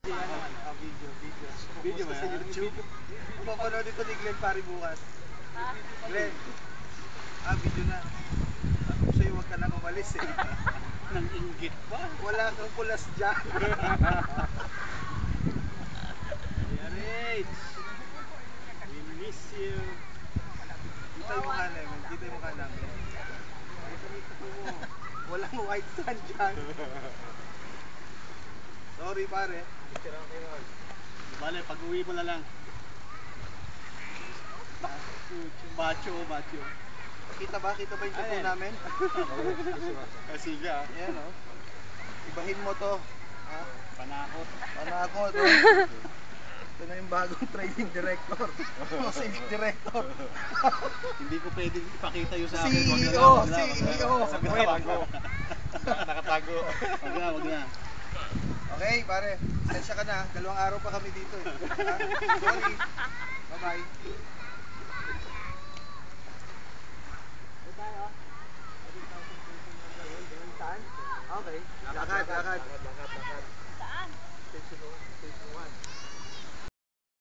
Video. Video ba Sa yan? YouTube. Mapapanood ito ni Glenn Pari bukas. Glenn. Video na. Ako sa'yo, huwag ka nang umalis eh. Nang inggit pa. Wala kang pulas dyan. Yarit! We miss you. Dito yung mukha namin. Dito yung mukha namin. Walang white sand dyan. Sorry pare. Bale, pag-uwi mo na lang. Macho. Kita ba yung tubo Ayan. namin? Kasiga. Ayan o. Ibahin mo to. Ha? Panakot. Panakot. Ito na yung bagong training director. O sales director. Hindi ko pwedeng ipakita yung sa akin. CEO. CEO. Nakatago. Wag na. Okay pare. Sensya ka na. 2 araw pa kami dito eh. Ha? Sorry. Bye-bye. Okay. Lakad. Saan? Station 1.